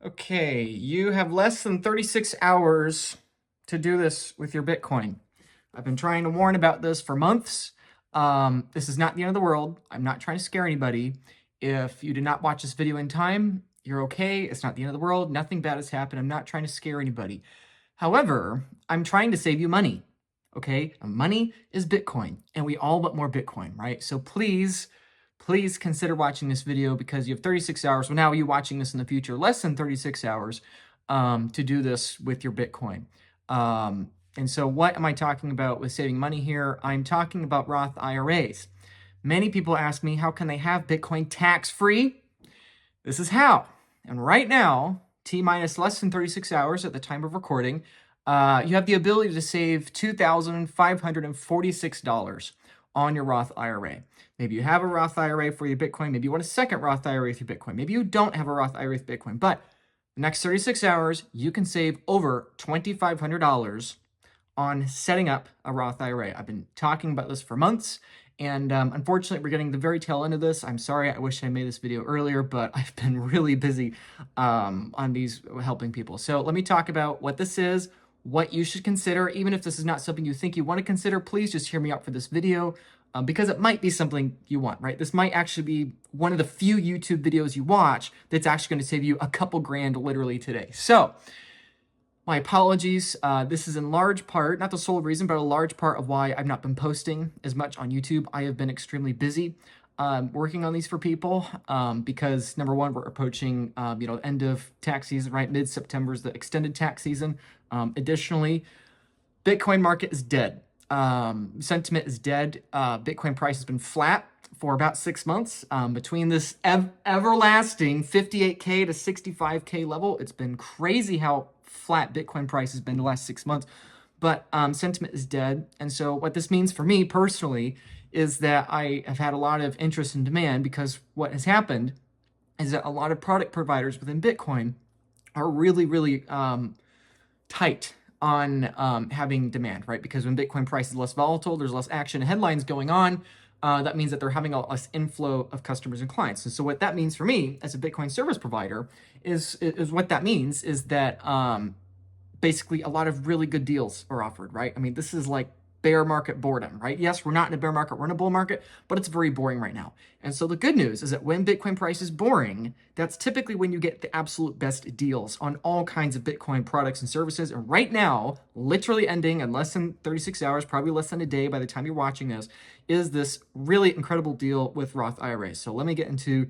Okay, you have less than 36 hours to do this with your Bitcoin. I've been trying to warn about this for months. This is not the end of the world. I'm not trying to scare anybody. If you did not watch this video in time, you're okay. It's not the end of the world. Nothing bad has happened. I'm not trying to scare anybody. However, I'm trying to save you money. Okay, money is Bitcoin, and we all want more Bitcoin, right? So please consider watching this video because you have 36 hours. Well, now are you watching this in the future? Less than 36 hours to do this with your Bitcoin. And so what am I talking about with saving money here? I'm talking about Roth IRAs. Many people ask me, how can they have Bitcoin tax-free? This is how. And right now, T-minus less than 36 hours at the time of recording, you have the ability to save $2,546 on your Roth IRA. Maybe you have a Roth IRA for your Bitcoin. Maybe you want a second Roth IRA with your Bitcoin. Maybe you don't have a Roth IRA with Bitcoin. But the next 36 hours, you can save over $2,500 on setting up a Roth IRA. I've been talking about this for months. And unfortunately, we're getting the very tail end of this. I'm sorry, I wish I made this video earlier, but I've been really busy on these helping people. So let me talk about what this is, what you should consider. Even if this is not something you think you want to consider, please just hear me out for this video because it might be something you want, right? This might actually be one of the few YouTube videos you watch that's actually going to save you a couple grand literally today. So my apologies. This is in large part, not the sole reason, but a large part of why I've not been posting as much on YouTube. I have been extremely busy working on these for people because number one, we're approaching end of tax season, right? Mid-September is the extended tax season. Additionally, Bitcoin market is dead. Sentiment is dead. Bitcoin price has been flat for about 6 months. Between this everlasting 58K to 65K level, it's been crazy how flat Bitcoin price has been the last 6 months. But sentiment is dead. And so what this means for me personally is that I have had a lot of interest and demand because what has happened is that a lot of product providers within Bitcoin are really tight on having demand, right? Because when Bitcoin price is less volatile, there's less action and headlines going on. That means that they're having a less inflow of customers and clients. And so what that means for me as a Bitcoin service provider is what that means is that basically a lot of really good deals are offered, right? I mean, this is like bear market boredom, right? Yes, we're not in a bear market, we're in a bull market, but it's very boring right now. And so the good news is that when Bitcoin price is boring, that's typically when you get the absolute best deals on all kinds of Bitcoin products and services. And right now, literally ending in less than 36 hours, probably less than a day by the time you're watching this, is this really incredible deal with Roth IRAs. So let me get into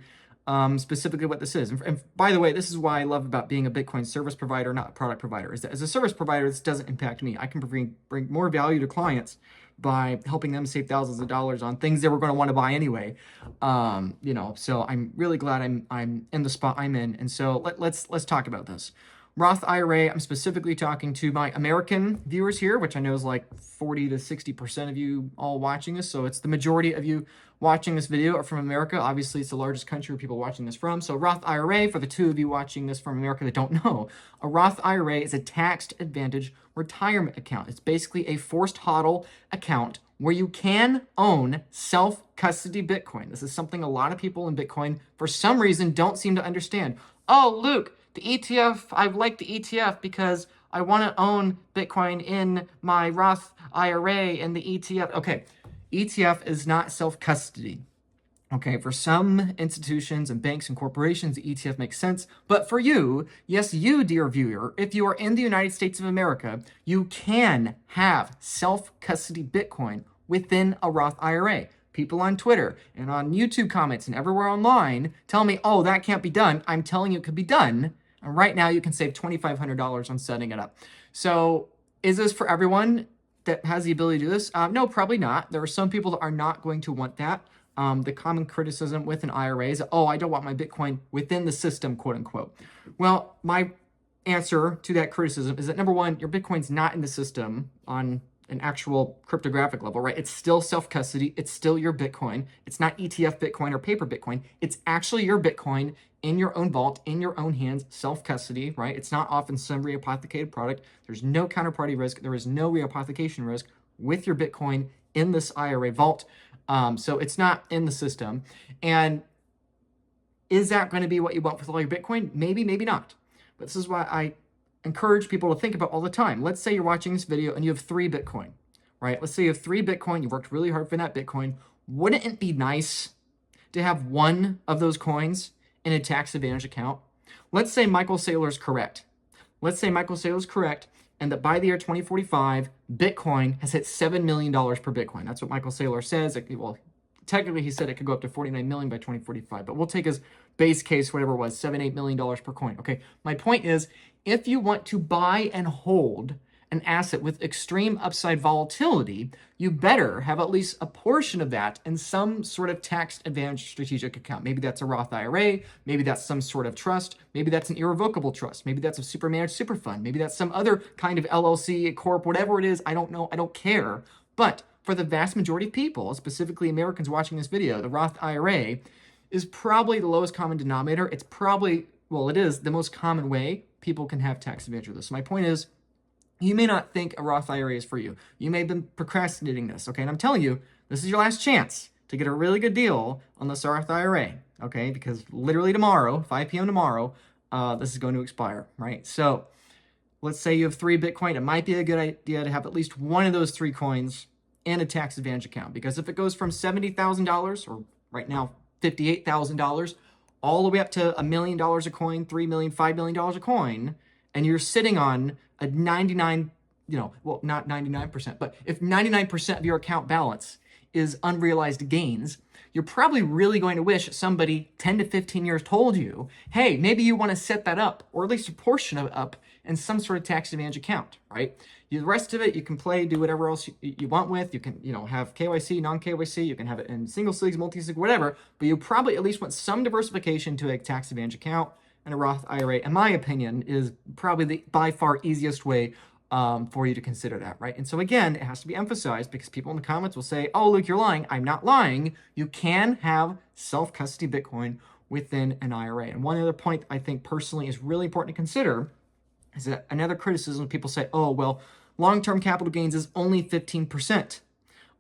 specifically what this is. And by the way, this is why I love about being a Bitcoin service provider, not a product provider, is that as a service provider, this doesn't impact me. I can bring more value to clients by helping them save thousands of dollars on things they were going to want to buy anyway. So I'm really glad I'm in the spot I'm in. And so let's talk about this. Roth IRA, I'm specifically talking to my American viewers here, which I know is like 40 to 60% of you all watching this. So it's the majority of you watching this video are from America. Obviously, it's the largest country where people are watching this from. So Roth IRA, for the two of you watching this from America that don't know, a Roth IRA is a taxed advantage retirement account. It's basically a forced hodl account where you can own self-custody Bitcoin. This is something a lot of people in Bitcoin, for some reason, don't seem to understand. Oh, Luke, the ETF, I like the ETF because I want to own Bitcoin in my Roth IRA and the ETF. Okay, ETF is not self-custody. Okay, for some institutions and banks and corporations, the ETF makes sense. But for you, yes, you, dear viewer, if you are in the United States of America, you can have self-custody Bitcoin within a Roth IRA. People on Twitter and on YouTube comments and everywhere online tell me, oh, that can't be done. I'm telling you it could be done. And right now you can save $2,500 on setting it up. So is this for everyone that has the ability to do this? No, probably not. There are some people that are not going to want that. The common criticism with an IRA is, oh, I don't want my Bitcoin within the system, quote unquote. Well, my answer to that criticism is that number one, your Bitcoin's not in the system on an actual cryptographic level, right? It's still self-custody. It's still your Bitcoin. It's not ETF Bitcoin or paper Bitcoin. It's actually your Bitcoin in your own vault, in your own hands, self-custody, right? It's not often some rehypothecated product. There's no counterparty risk. There is no rehypothecation risk with your Bitcoin in this IRA vault. So it's not in the system. And is that going to be what you want with all your Bitcoin? Maybe, maybe not. But this is why I encourage people to think about all the time. Let's say you're watching this video and you have 3 Bitcoin, right? Let's say you have 3 Bitcoin, you worked really hard for that Bitcoin. Wouldn't it be nice to have one of those coins in a tax advantage account? Let's say Michael Saylor is correct. Let's say Michael Saylor is correct and that by the year 2045, Bitcoin has hit $7 million per Bitcoin. That's what Michael Saylor says. Well, technically he said it could go up to 49 million by 2045, but we'll take his base case, whatever it was, $7-8 million per coin. Okay, my point is, if you want to buy and hold an asset with extreme upside volatility, you better have at least a portion of that in some sort of tax advantage strategic account. Maybe that's a Roth IRA, maybe that's some sort of trust, maybe that's an irrevocable trust, maybe that's a super managed super fund, maybe that's some other kind of LLC, corp, whatever it is. I don't know, I don't care. But for the vast majority of people, specifically Americans watching this video, the Roth IRA is probably the lowest common denominator. It's probably, well, it is the most common way people can have tax advantage of this. So my point is, you may not think a Roth IRA is for you. You may have been procrastinating this, okay? And I'm telling you, this is your last chance to get a really good deal on this Roth IRA, okay? Because literally tomorrow, 5 p.m. tomorrow, this is going to expire, right? So let's say you have 3 Bitcoin. It might be a good idea to have at least one of those 3 coins in a tax advantage account. Because if it goes from $70,000, or right now $58,000, all the way up to $1 million a coin, $3 million, $5 million a coin, and you're sitting on a 99, well, not 99%, but if 99% of your account balance is unrealized gains, you're probably really going to wish somebody 10 to 15 years told you, hey, maybe you want to set that up, or at least a portion of it up in some sort of tax advantage account, right? The rest of it, you can play, do whatever else you want with. You can, have KYC, non-KYC. You can have it in single SIGs, multi-sig, whatever. But you probably at least want some diversification to a tax advantage account. And a Roth IRA, in my opinion, is probably the by far easiest way for you to consider that, right? And so again, it has to be emphasized because people in the comments will say, oh, Luke, you're lying. I'm not lying. You can have self-custody Bitcoin within an IRA. And one other point I think personally is really important to consider is that another criticism, people say, oh, well, long-term capital gains is only 15%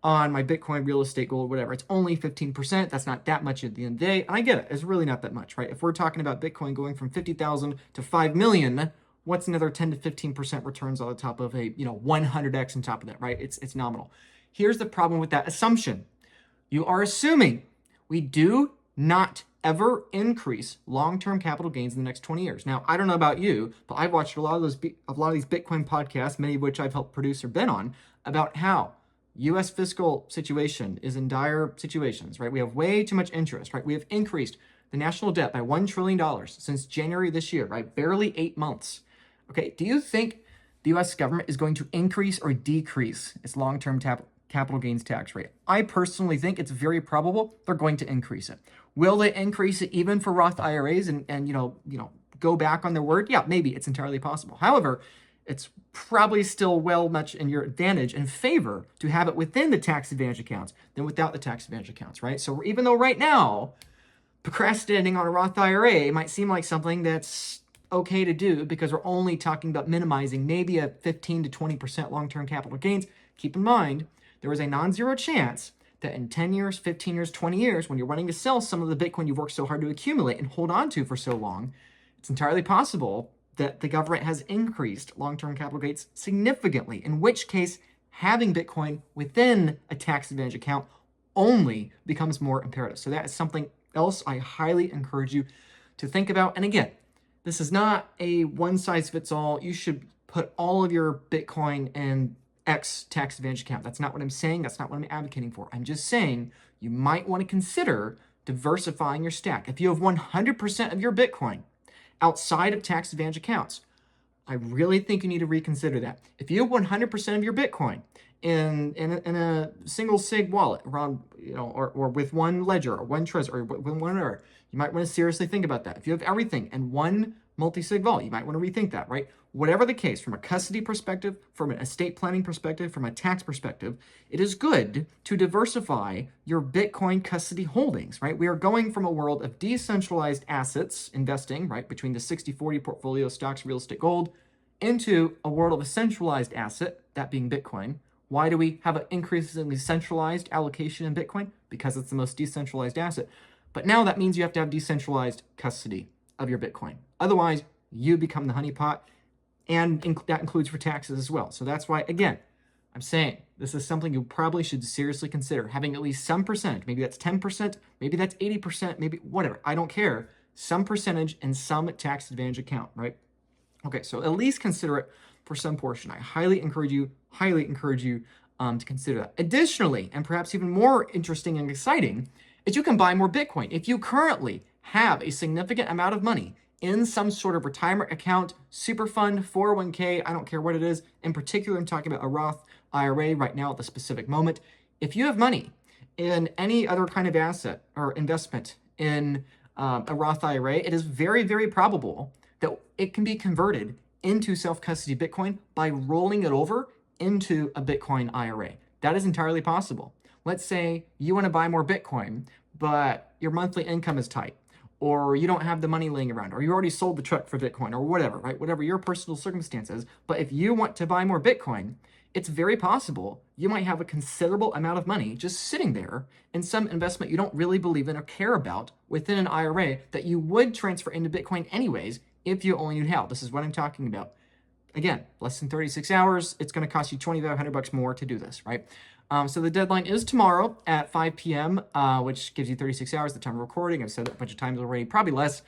on my Bitcoin, real estate, gold, whatever. It's only 15%. That's not that much at the end of the day. And I get it. It's really not that much, right? If we're talking about Bitcoin going from 50,000 to 5 million, what's another 10 to 15% returns on the top of a, 100x on top of that, right? It's nominal. Here's the problem with that assumption. You are assuming we do not ever increase long-term capital gains in the next 20 years. Now, I don't know about you, but I've watched a lot of these Bitcoin podcasts, many of which I've helped produce or been on, about how U.S. fiscal situation is in dire situations, right? We have way too much interest, right? We have increased the national debt by $1 trillion since January this year, right? Barely 8 months. Okay, do you think the U.S. government is going to increase or decrease its long-term capital gains tax rate? I personally think it's very probable they're going to increase it. Will they increase it even for Roth IRAs and go back on their word? Yeah, maybe. It's entirely possible. However, it's probably still well much in your advantage and favor to have it within the tax advantage accounts than without the tax advantage accounts, right? So even though right now, procrastinating on a Roth IRA might seem like something that's okay to do because we're only talking about minimizing maybe a 15 to 20% long-term capital gains, keep in mind, there is a non-zero chance that in 10 years, 15 years, 20 years, when you're wanting to sell some of the Bitcoin you've worked so hard to accumulate and hold on to for so long, it's entirely possible that the government has increased long-term capital gains significantly, in which case having Bitcoin within a tax advantage account only becomes more imperative. So that is something else I highly encourage you to think about. And again, this is not a one-size-fits-all. You should put all of your Bitcoin in X tax advantage account. That's not what I'm saying. That's not what I'm advocating for. I'm just saying you might want to consider diversifying your stack. If you have 100% of your Bitcoin outside of tax advantage accounts, I really think you need to reconsider that. If you have 100% of your Bitcoin in a single sig wallet around, or with one ledger or one trezor or with whatever, you might want to seriously think about that. If you have everything in one multi-sig vault, you might want to rethink that, right? Whatever the case, from a custody perspective, from an estate planning perspective, from a tax perspective, it is good to diversify your Bitcoin custody holdings, right? We are going from a world of decentralized assets investing, right, between the 60-40 portfolio stocks, real estate, gold, into a world of a centralized asset, that being Bitcoin. Why do we have an increasingly centralized allocation in Bitcoin? Because it's the most decentralized asset. But now that means you have to have decentralized custody of your Bitcoin. Otherwise, you become the honeypot, and that includes for taxes as well. So that's why, again, I'm saying this is something you probably should seriously consider, having at least some percentage. Maybe that's 10%, maybe that's 80%, maybe whatever. I don't care. Some percentage in some tax advantage account, right? Okay, so at least consider it for some portion. I highly encourage you to consider that. Additionally, and perhaps even more interesting and exciting, is you can buy more Bitcoin. If you currently have a significant amount of money in some sort of retirement account, super fund, 401k, I don't care what it is. In particular, I'm talking about a Roth IRA right now at the specific moment. If you have money in any other kind of asset or investment in a Roth IRA, it is very, very probable that it can be converted into self-custody Bitcoin by rolling it over into a Bitcoin IRA. That is entirely possible. Let's say you want to buy more Bitcoin, but your monthly income is tight, or you don't have the money laying around, or you already sold the truck for Bitcoin, or whatever, right? Whatever your personal circumstances. But if you want to buy more Bitcoin, it's very possible you might have a considerable amount of money just sitting there in some investment you don't really believe in or care about within an IRA that you would transfer into Bitcoin anyways if you only knew how. This is what I'm talking about. Again, less than 36 hours. It's going to cost you $2,500 more to do this, right? So the deadline is tomorrow at 5 p.m., which gives you 36 hours, the time of recording. I've said that a bunch of times already, probably less.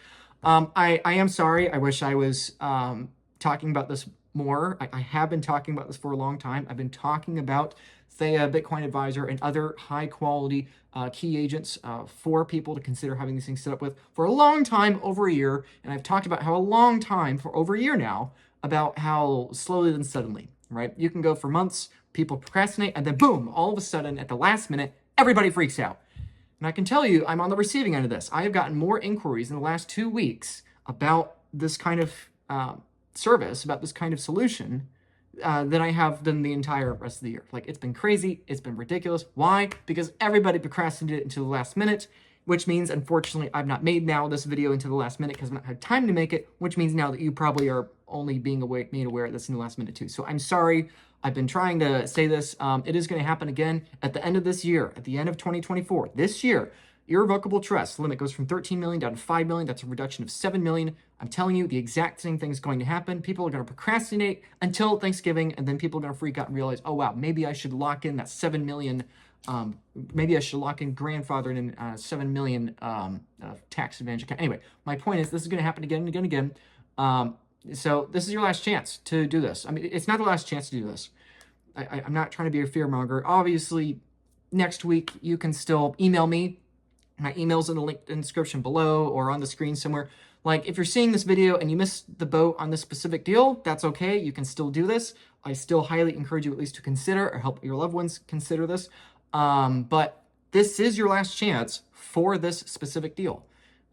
I am sorry. I wish I was talking about this more. I have been talking about this for a long time. I've been talking about Theya, Bitcoin Advisor, and other high-quality key agents for people to consider having these things set up with for a long time, over a year. And I've talked about how a long time, for over a year now, about how slowly then suddenly, right? You can go for months, people procrastinate, and then boom, all of a sudden, at the last minute, everybody freaks out. And I can tell you, I'm on the receiving end of this. I have gotten more inquiries in the last 2 weeks about this kind of service, about this kind of solution, than I have than the entire rest of the year. Like, it's been crazy. It's been ridiculous. Why? Because everybody procrastinated until the last minute, which means, unfortunately, I've not made now this video until the last minute because I've not had time to make it, which means now that you probably are only being made aware of this in the last minute too. So I'm sorry. I've been trying to say this. It is going to happen again at the end of this year, at the end of 2024. This year, irrevocable trust limit goes from 13 million down to 5 million. That's a reduction of 7 million. I'm telling you, the exact same thing is going to happen. People are going to procrastinate until Thanksgiving, and then people are going to freak out and realize, oh, wow, maybe I should lock in that 7 million. Maybe I should lock in grandfathered in 7 million tax advantage account. Anyway, my point is this is going to happen again and again and again. So this is your last chance to do this. I mean, it's not the last chance to do this. I'm not trying to be a fearmonger. Obviously, next week you can still email me. My email's in the link in the description below or on the screen somewhere. Like, if you're seeing this video and you missed the boat on this specific deal, that's okay. You can still do this. I still highly encourage you at least to consider, or help your loved ones consider this. But this is your last chance for this specific deal.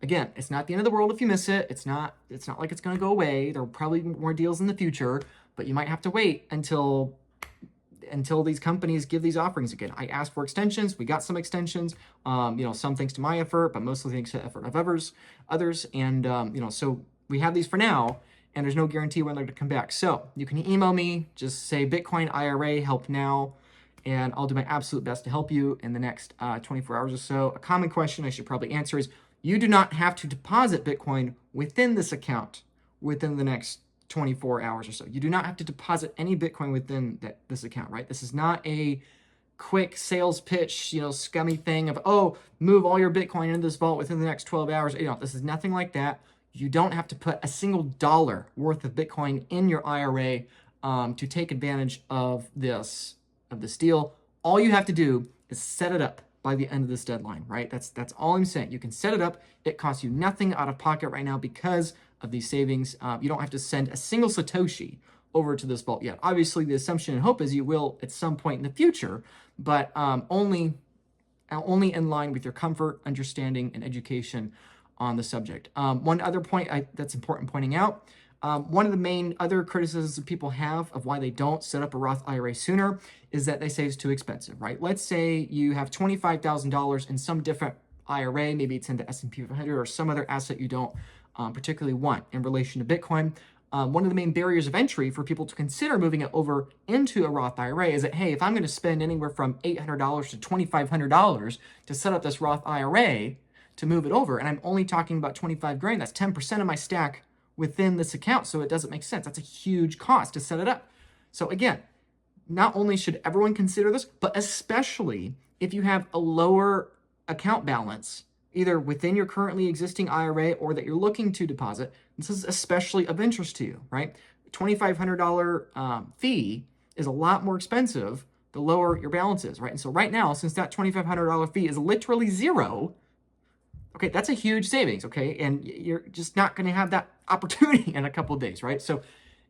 Again, it's not the end of the world if you miss it. It's not like it's going to go away. There will probably be more deals in the future, but you might have to wait until these companies give these offerings again. I asked for extensions. We got some extensions, some thanks to my effort, but mostly thanks to the effort of others. And, so we have these for now, and there's no guarantee when they're going to come back. So you can email me, just say Bitcoin IRA help now, and I'll do my absolute best to help you in the next 24 hours or so. A common question I should probably answer is, you do not have to deposit Bitcoin within this account within the next 24 hours or so. You do not have to deposit any Bitcoin within this account, right? This is not a quick sales pitch, scummy thing of, oh, move all your Bitcoin into this vault within the next 12 hours. This is nothing like that. You don't have to put a single dollar worth of Bitcoin in your IRA to take advantage of this deal. All you have to do is set it up by the end of this deadline, right? That's all I'm saying. You can set it up. It costs you nothing out of pocket right now because of these savings. You don't have to send a single Satoshi over to this vault yet. Obviously, the assumption and hope is you will at some point in the future, but only in line with your comfort, understanding, and education on the subject. One other point that's important pointing out, one of the main other criticisms that people have of why they don't set up a Roth IRA sooner is that they say it's too expensive, right? Let's say you have $25,000 in some different IRA, maybe it's into S&P 500 or some other asset you don't particularly want in relation to Bitcoin. One of the main barriers of entry for people to consider moving it over into a Roth IRA is that, hey, if I'm going to spend anywhere from $800 to $2,500 to set up this Roth IRA to move it over, and I'm only talking about 25 grand, that's 10% of my stack within this account, so it doesn't make sense. That's a huge cost to set it up. So again, not only should everyone consider this, but especially if you have a lower account balance, either within your currently existing IRA or that you're looking to deposit, this is especially of interest to you, right? $2,500 fee is a lot more expensive the lower your balance is, right? And so right now, since that $2,500 fee is literally zero, okay, that's a huge savings, okay? And you're just not going to have that opportunity in a couple of days, right? So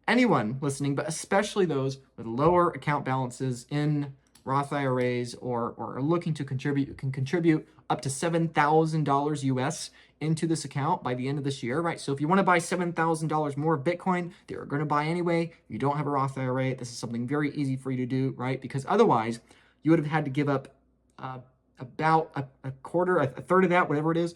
anyone listening, but especially those with lower account balances in Roth IRAs or are looking to contribute, you can contribute up to $7,000 US into this account by the end of this year, right? So if you want to buy $7,000 more of Bitcoin that you're going to buy anyway, you don't have a Roth IRA, this is something very easy for you to do, right? Because otherwise, you would have had to give up about a quarter, a third of that, whatever it is.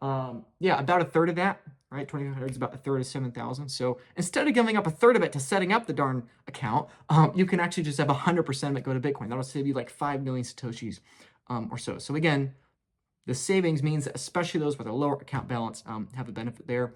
Yeah, about a third of that, right? 2,500 is about a third of 7,000. So instead of giving up a third of it to setting up the darn account, you can actually just have 100% of it go to Bitcoin. That'll save you like 5 million Satoshis or so. So again, the savings means that especially those with a lower account balance have a benefit there.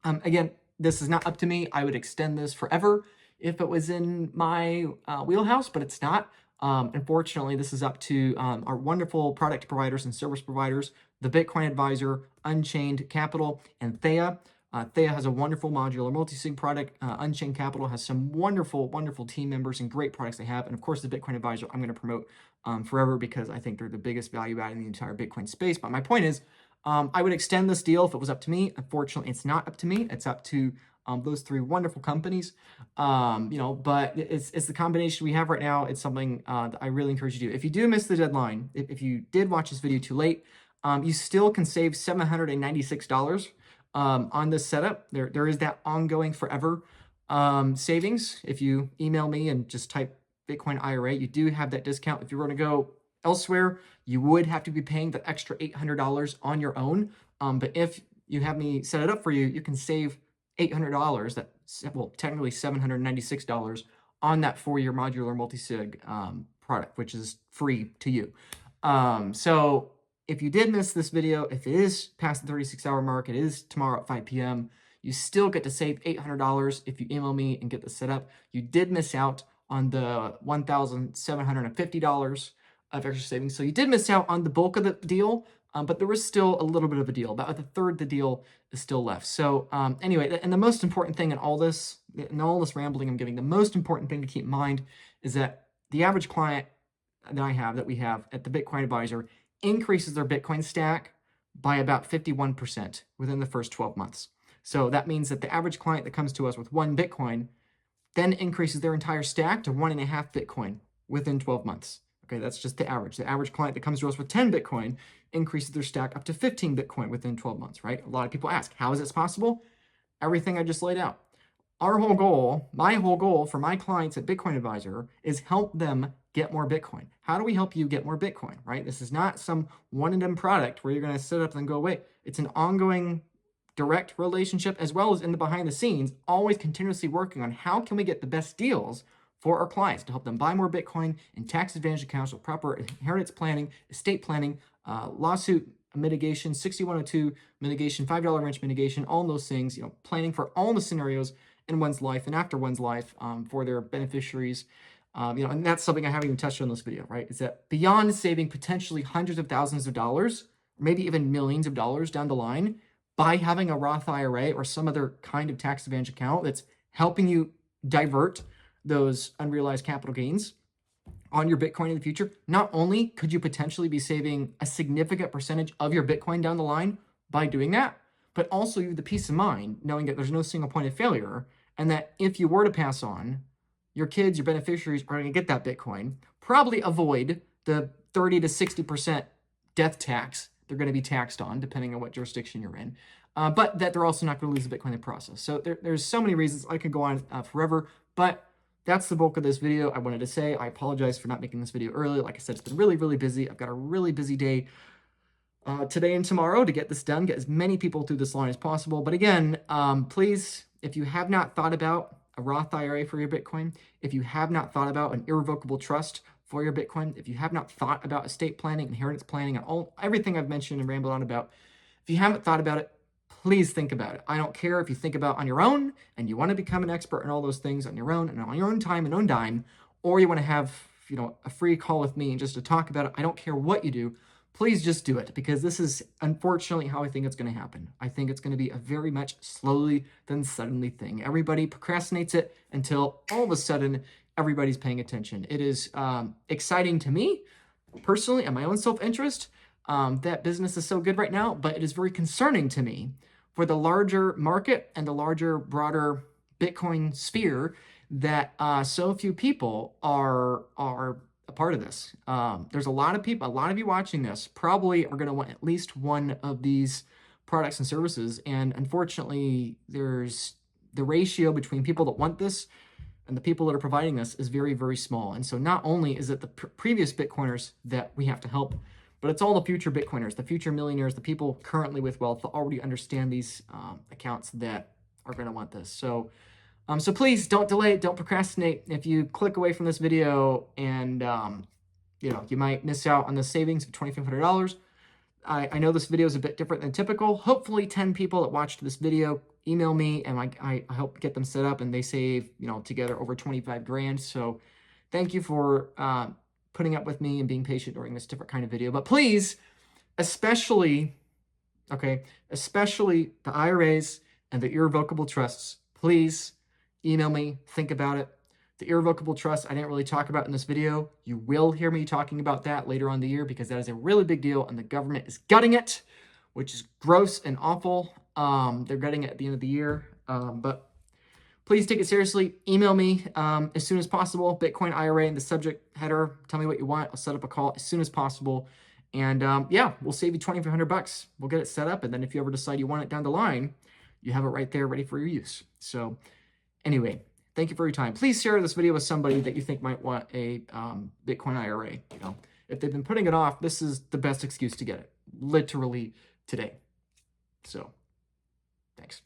Again, this is not up to me. I would extend this forever if it was in my wheelhouse, but it's not. Unfortunately, this is up to our wonderful product providers and service providers, the Bitcoin Advisor, Unchained Capital, and Theya. Theya has a wonderful modular multisig product. Unchained Capital has some wonderful, wonderful team members and great products they have. And of course, the Bitcoin Advisor I'm going to promote forever because I think they're the biggest value add in the entire Bitcoin space. But my point is, I would extend this deal if it was up to me. Unfortunately, it's not up to me. It's up to those three wonderful companies. But it's the combination we have right now. It's something that I really encourage you to do. If you do miss the deadline, if you did watch this video too late, you still can save $796 on this setup. There is that ongoing forever savings. If you email me and just type Bitcoin IRA, you do have that discount. If you were to go elsewhere, you would have to be paying the extra $800 on your own. But if you have me set it up for you, you can save $800, technically $796 on that 4-year modular multisig product, which is free to you. So if you did miss this video, if it is past the 36-hour mark, it is tomorrow at 5 p.m., you still get to save $800 if you email me and get this set up. You did miss out on the $1,750 of extra savings. So you did miss out on the bulk of the deal, but there was still a little bit of a deal. About a third of the deal is still left. So anyway, and the most important thing in all this rambling I'm giving, the most important thing to keep in mind is that the average client that we have at the Bitcoin Advisor increases their Bitcoin stack by about 51% within the first 12 months. So that means that the average client that comes to us with 1 Bitcoin then increases their entire stack to 1.5 Bitcoin within 12 months. Okay, that's just the average. The average client that comes to us with 10 Bitcoin increases their stack up to 15 Bitcoin within 12 months, right? A lot of people ask, how is this possible? Everything I just laid out. Our whole goal, my whole goal for my clients at Bitcoin Advisor is help them get more Bitcoin. How do we help you get more Bitcoin, right? This is not some one-and-done product where you're going to sit up and go away. It's an ongoing direct relationship as well as in the behind the scenes, always continuously working on how can we get the best deals for our clients to help them buy more Bitcoin in tax advantage accounts with proper inheritance planning, estate planning, lawsuit mitigation, 6102 mitigation, $5 wrench mitigation, all those things, planning for all the scenarios in one's life and after one's life for their beneficiaries. And that's something I haven't even touched on in this video, right? Is that beyond saving potentially hundreds of thousands of dollars, maybe even millions of dollars down the line by having a Roth IRA or some other kind of tax advantage account that's helping you divert those unrealized capital gains on your Bitcoin in the future, not only could you potentially be saving a significant percentage of your Bitcoin down the line by doing that, but also you have the peace of mind knowing that there's no single point of failure and that if you were to pass on, your kids, your beneficiaries are going to get that Bitcoin, probably avoid the 30 to 60% death tax they're going to be taxed on, depending on what jurisdiction you're in, but that they're also not going to lose the Bitcoin in the process. So there's so many reasons. I could go on forever, but that's the bulk of this video I wanted to say. I apologize for not making this video early. Like I said, it's been really, really busy. I've got a really busy day today and tomorrow to get this done, get as many people through this line as possible. But again, please, if you have not thought about a Roth IRA for your Bitcoin, if you have not thought about an irrevocable trust for your Bitcoin, if you have not thought about estate planning, inheritance planning, and everything I've mentioned and rambled on about, if you haven't thought about it, please think about it. I don't care if you think about on your own and you want to become an expert in all those things on your own and on your own time and own dime, or you want to have, you know, a free call with me just to talk about it. I don't care what you do. Please just do it, because this is unfortunately how I think it's going to happen. I think it's going to be a very much slowly then suddenly thing. Everybody procrastinates it until all of a sudden everybody's paying attention. It is exciting to me personally and my own self-interest that business is so good right now, but it is very concerning to me for the larger market and the larger, broader Bitcoin sphere that so few people are a part of this. There's a lot of people, a lot of you watching this probably are going to want at least one of these products and services. And unfortunately, there's the ratio between people that want this and the people that are providing this is very, very small. And so not only is it the previous Bitcoiners that we have to help, but it's all the future Bitcoiners, the future millionaires, the people currently with wealth that already understand these accounts that are going to want this. So please don't delay, don't procrastinate. If you click away from this video and, you know, you might miss out on the savings of $2,500. I know this video is a bit different than typical. Hopefully 10 people that watched this video email me and I help get them set up and they save, you know, together over 25 grand. So thank you for putting up with me and being patient during this different kind of video. But please, especially the IRAs and the irrevocable trusts, please email me, think about it. The irrevocable trust, I didn't really talk about in this video. You will hear me talking about that later on in the year because that is a really big deal and the government is gutting it, which is gross and awful. They're gutting it at the end of the year. But please take it seriously. Email me as soon as possible. Bitcoin IRA in the subject header. Tell me what you want. I'll set up a call as soon as possible. And yeah, we'll save you $2,500. We'll get it set up. And then if you ever decide you want it down the line, you have it right there ready for your use. So anyway, thank you for your time. Please share this video with somebody that you think might want a Bitcoin IRA. You know, if they've been putting it off, this is the best excuse to get it. Literally today. So, thanks.